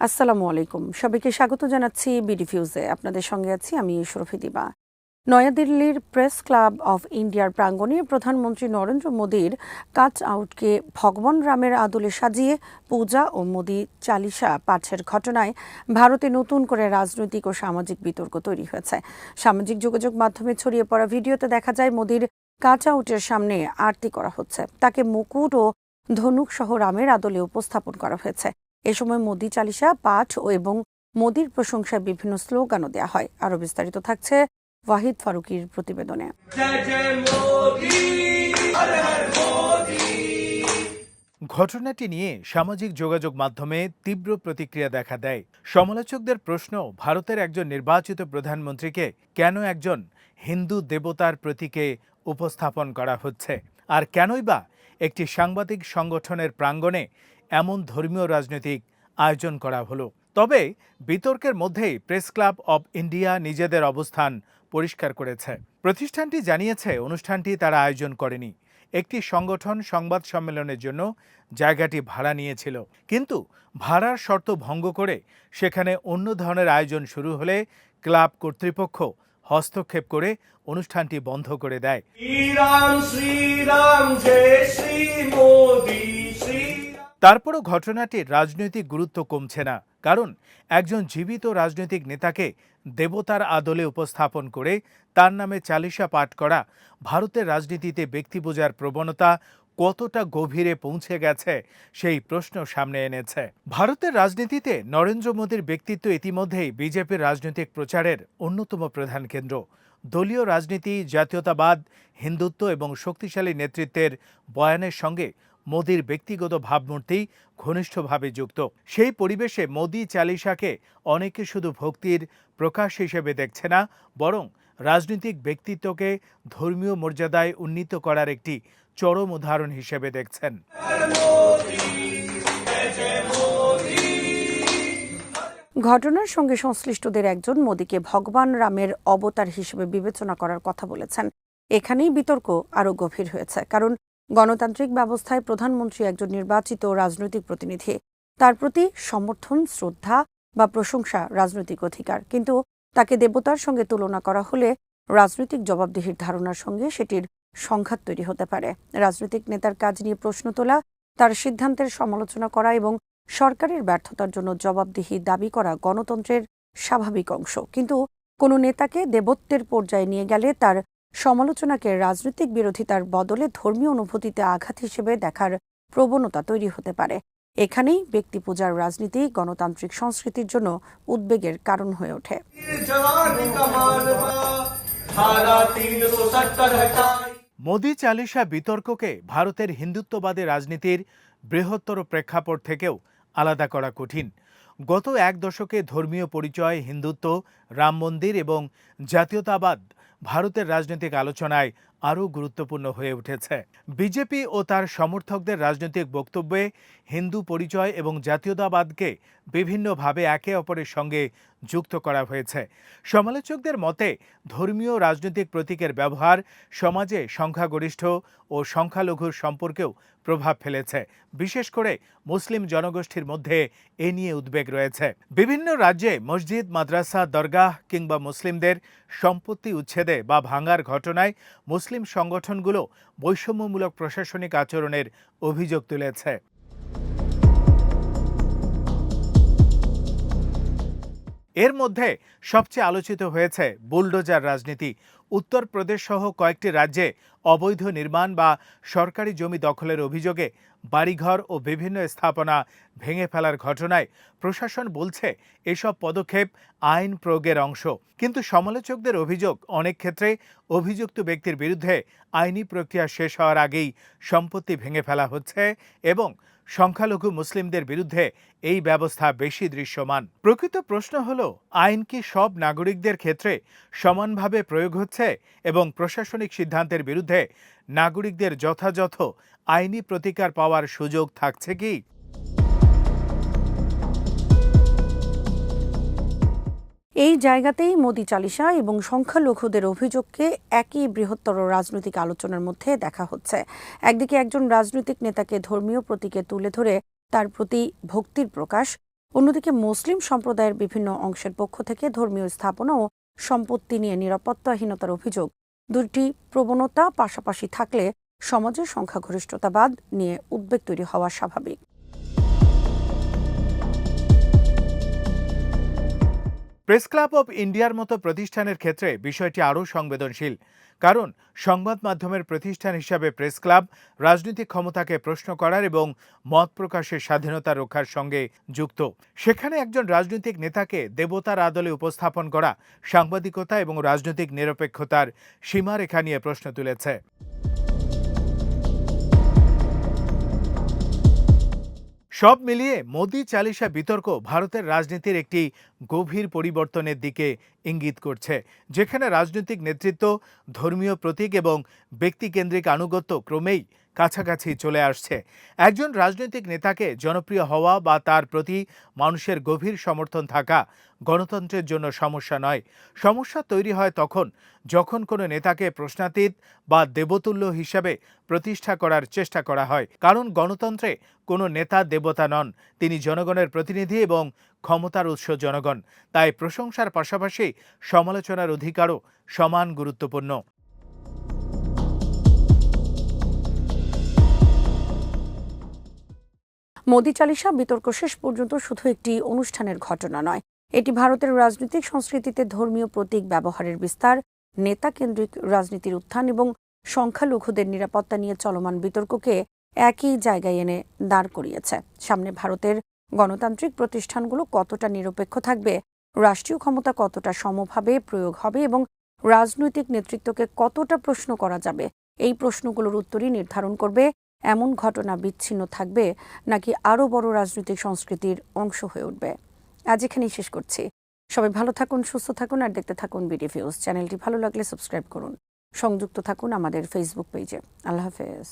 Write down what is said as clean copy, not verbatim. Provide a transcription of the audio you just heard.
আসসালামু আলাইকুম। সবাইকে স্বাগত জানাচ্ছি বিডি ফিউজে। আপনাদের সঙ্গে আছি আমি শরফি দিবা। নয়াদিল্লির প্রেস ক্লাব অফ ইন্ডিয়ার প্রাঙ্গণে প্রধানমন্ত্রী নরেন্দ্র মোদীর কাট আউটকে ভগবান রামের আদলে সাজিয়ে পূজা ও মোদী চালিসা পাঠের ঘটনায় ভারতে নতুন করে রাজনৈতিক ও সামাজিক বিতর্ক তৈরি হয়েছে। সামাজিক যোগাযোগ মাধ্যমে ছড়িয়ে পড়া ভিডিওতে দেখা যায় মোদীর কাট আউটের সামনে আরতি করা হচ্ছে। তাকে মুকুট ও ধনুক সহ রামের আদলে উপস্থাপন করা হয়েছে। এ সময় মোদী চালিসা পাঠ এবং মোদীর প্রশংসায় বিভিন্ন স্লোগানও দেওয়া হয়। আরও বিস্তারিত থাকছে ওয়াহিদ ফারুকির প্রতিবেদনে। ঘটনাটি নিয়ে সামাজিক যোগাযোগ মাধ্যমে তীব্র প্রতিক্রিয়া দেখা দেয়। সমালোচকদের প্রশ্ন, ভারতের একজন নির্বাচিত প্রধানমন্ত্রীকে কেন একজন হিন্দু দেবতার প্রতীকে উপস্থাপন করা হচ্ছে, আর কেনই বা একটি সাংবাদিক সংগঠনের প্রাঙ্গণে এমন ধর্মীয় রাজনৈতিক আয়োজন করা হলো। তবে বিতর্কের মধ্যেই প্রেস ক্লাব অব ইন্ডিয়া নিজেদের অবস্থান পরিষ্কার করেছে। প্রতিষ্ঠানটি জানিয়েছে অনুষ্ঠানটি তারা আয়োজন করেনি। একটি সংগঠন সংবাদ সম্মেলনের জন্য জায়গাটি ভাড়া নিয়েছিল, কিন্তু ভাড়ার শর্ত ভঙ্গ করে সেখানে অন্য ধরনের আয়োজন শুরু হলে ক্লাব কর্তৃপক্ষ হস্তক্ষেপ করে অনুষ্ঠানটি বন্ধ করে দেয়। তারপরও ঘটনাটির রাজনৈতিক গুরুত্ব কমছে না, কারণ একজন জীবিত রাজনৈতিক নেতাকে দেবতার আদলে উপস্থাপন করে তার নামে চালিসা পাঠ করা ভারতের রাজনীতিতে ব্যক্তি পূজার প্রবণতা কতটা গভীরে পৌঁছে গেছে সেই প্রশ্ন সামনে এনেছে। ভারতের রাজনীতিতে নরেন্দ্র মোদীর ব্যক্তিত্ব ইতিমধ্যেই বিজেপির রাজনৈতিক প্রচারের অন্যতম প্রধান কেন্দ্র। দলীয় রাজনীতি, জাতীয়তাবাদ, হিন্দুত্ব এবং শক্তিশালী নেতৃত্বের বয়ানের সঙ্গে মোদীর ব্যক্তিগত ভাবমূর্তি ঘনিষ্ঠভাবে যুক্ত। সেই পরিবেশে মোদী চালিসাকে অনেকে শুধু ভক্তির প্রকাশ হিসেবে দেখছে না, বরং রাজনৈতিক ব্যক্তিত্বকে ধর্মীয় মর্যাদায় উন্নীত করার একটি চরম উদাহরণ হিসেবে দেখছেন। ঘটনার সঙ্গে সংশ্লিষ্টদের একজন মোদীকে ভগবান রামের অবতার হিসেবে বিবেচনা করার কথা বলেছেন। এখানেই বিতর্ক আরও গভীর হয়েছে, কারণ গণতান্ত্রিক ব্যবস্থায় প্রধানমন্ত্রী একজন নির্বাচিত রাজনৈতিক প্রতিনিধি। তার প্রতি সমর্থন, শ্রদ্ধা বা প্রশংসা রাজনৈতিক অধিকার, কিন্তু তাকে দেবতার সঙ্গে তুলনা করা হলে রাজনৈতিক জবাবদিহির ধারণার সঙ্গে সেটির সংঘাত তৈরি হতে পারে। রাজনৈতিক নেতার কাজ নিয়ে প্রশ্ন তোলা, তার সিদ্ধান্তের সমালোচনা করা এবং সরকারের ব্যর্থতার জন্য জবাবদিহি দাবি করা গণতন্ত্রের স্বাভাবিক অংশ, কিন্তু কোনো নেতাকে দেবত্বের পর্যায়ে নিয়ে গেলে তার সমালোচনাকে রাজনৈতিক বিরোধিতার বদলে ধর্মীয় অনুভূতিতে আঘাত হিসেবে দেখার প্রবণতা তৈরি হতে পারে। এখানেই ব্যক্তি পূজার রাজনীতি গণতান্ত্রিক সংস্কৃতির জন্য উদ্বেগের কারণ হয়ে ওঠে। মোদী চালিসা বিতর্ককে ভারতের হিন্দুত্ববাদী রাজনীতির বৃহত্তর প্রেক্ষাপট থেকেও আলাদা করা কঠিন। গত এক দশকে ধর্মীয় পরিচয়, হিন্দুত্ব, রাম মন্দির এবং জাতীয়তাবাদ ভারতের রাজনৈতিক আলোচনায় আরও গুরুত্বপূর্ণ হয়ে উঠেছে। বিজেপি ও তার সমর্থকদের রাজনৈতিক বক্তব্যে হিন্দু পরিচয় এবং জাতীয়তাবাদকে বিভিন্নভাবে একে অপরের সঙ্গে যুক্ত করা হয়েছে। সমালোচকদের মতে ধর্মীয় রাজনৈতিক প্রতীকের ব্যবহার সমাজে সংখ্যাগরিষ্ঠ ও সংখ্যালঘুর সম্পর্কেও প্রভাব ফেলেছে। বিশেষ করে মুসলিম জনগোষ্ঠীর মধ্যে এ নিয়ে উদ্বেগ রয়েছে। বিভিন্ন রাজ্যে মসজিদ, মাদ্রাসা, দরগাহ কিংবা মুসলিমদের সম্পত্তি উচ্ছেদে বা ভাঙার ঘটনায় মুসলিম সংগঠনগুলো বৈষম্যমূলক প্রশাসনিক আচরণের অভিযোগ তুলেছে। এর মধ্যে সবচেয়ে আলোচিত হয়েছে বুলডোজার রাজনীতি। উত্তরপ্রদেশ সহ কয়েকটি রাজ্যে অবৈধ নির্মাণ বা সরকারি জমি দখলের অভিযোগে বাড়িঘর ও বিভিন্ন স্থাপনা ভেঙে ফেলার ঘটনায় প্রশাসন বলছে এসব পদক্ষেপ আইন প্রয়োগের অংশ, কিন্তু সমালোচকদের অভিযোগ অনেক ক্ষেত্রে অভিযুক্ত ব্যক্তির বিরুদ্ধে আইনি প্রক্রিয়া শেষ হওয়ার আগেই সম্পত্তি ভেঙে ফেলা হচ্ছে এবং সংখ্যালঘু মুসলিমদের বিরুদ্ধে এই ব্যবস্থা বেশি দৃশ্যমান। প্রকৃত প্রশ্ন হল, আইন কি সব নাগরিকদের ক্ষেত্রে সমানভাবে প্রয়োগ হচ্ছে এবং প্রশাসনিক সিদ্ধান্তের বিরুদ্ধে নাগরিকদের যথাযথ আইনি প্রতিকার পাওয়ার সুযোগ থাকছে কি? এই জায়গাতেই মোদী চালিসা এবং সংখ্যালঘুদের অভিযোগকে একই বৃহত্তর রাজনৈতিক আলোচনার মধ্যে দেখা হচ্ছে। একদিকে একজন রাজনৈতিক নেতাকে ধর্মীয় প্রতীকে তুলে ধরে তার প্রতি ভক্তির প্রকাশ, অন্যদিকে মুসলিম সম্প্রদায়ের বিভিন্ন অংশের পক্ষ থেকে ধর্মীয় স্থাপনা ও সম্পত্তি নিয়ে নিরাপত্তাহীনতার অভিযোগ, দুটি প্রবণতা পাশাপাশি থাকলে সমাজের সংখ্যাগরিষ্ঠতাবাদ নিয়ে উদ্বেগ তৈরি হওয়া স্বাভাবিক। প্রেস ক্লাব অব ইন্ডিয়ার মতো প্রতিষ্ঠানের ক্ষেত্রে বিষয়টি আরও সংবেদনশীল, কারণ সংবাদ মাধ্যমের প্রতিষ্ঠান হিসাবে প্রেস ক্লাব রাজনৈতিক ক্ষমতাকে প্রশ্ন করার এবং মত প্রকাশের স্বাধীনতা রক্ষার সঙ্গে যুক্ত। সেখানে একজন রাজনৈতিক নেতাকে দেবতার আদলে উপস্থাপন করা সাংবাদিকতা এবং রাজনৈতিক নিরপেক্ষতার সীমারেখা নিয়ে প্রশ্ন তুলেছে। সব মিলিয়ে মোদি চালিসা বিতর্ক ভারতের রাজনীতির একটি গভীর পরিবর্তনের দিকে ইঙ্গিত করছে, যেখানে রাজনৈতিক নেতৃত্ব, ধর্মীয় প্রতীক এবং ব্যক্তিকেন্দ্রিক আনুগত্য ক্রমেই কাছাকাছি চলে আসছে। একজন রাজনৈতিক নেতাকে জনপ্রিয় হওয়া বা তার প্রতি মানুষের গভীর সমর্থন থাকা গণতন্ত্রের জন্য সমস্যা নয়। সমস্যা তৈরি হয় তখন যখন কোনো নেতাকে প্রশ্নাতীত বা দেবতুল্য হিসাবে প্রতিষ্ঠা করার চেষ্টা করা হয়, কারণ গণতন্ত্রে কোনো নেতা দেবতা নন, তিনি জনগণের প্রতিনিধি এবং ক্ষমতার উৎস জনগণ। তাই প্রশংসার পাশাপাশি সমালোচনার অধিকারও সমান গুরুত্বপূর্ণ। মোদি চালিসা বিতর্ক শেষ পর্যন্ত শুধু একটি অনুষ্ঠানের ঘটনা নয়, এটি ভারতের রাজনৈতিক সংস্কৃতিতে ধর্মীয় প্রতীক ব্যবহারের বিস্তার, নেতা কেন্দ্রিক রাজনীতির উত্থান এবং সংখ্যালঘুদের নিরাপত্তা নিয়ে চলমান বিতর্ককে একই জায়গায় এনে দাঁড় করিয়েছে। সামনে ভারতের গণতান্ত্রিক প্রতিষ্ঠানগুলো কতটা নিরপেক্ষ থাকবে, রাষ্ট্রীয় ক্ষমতা কতটা সমভাবে প্রয়োগ হবে এবং রাজনৈতিক নেতৃত্বকে কতটা প্রশ্ন করা যাবে, এই প্রশ্নগুলোর উত্তরই নির্ধারণ করবে এমন ঘটনা বিচ্ছিন্ন থাকবে নাকি আরও বড় রাজনৈতিক সংস্কৃতির অংশ হয়ে উঠবে। আজ এখানেই শেষ করছি। সবাই ভালো থাকুন, সুস্থ থাকুন আর দেখতে থাকুন বিডি ভিউজ। চ্যানেলটি ভালো লাগলে সাবস্ক্রাইব করুন, সংযুক্ত থাকুন আমাদের ফেসবুক পেজে। আল্লাহ হাফেজ।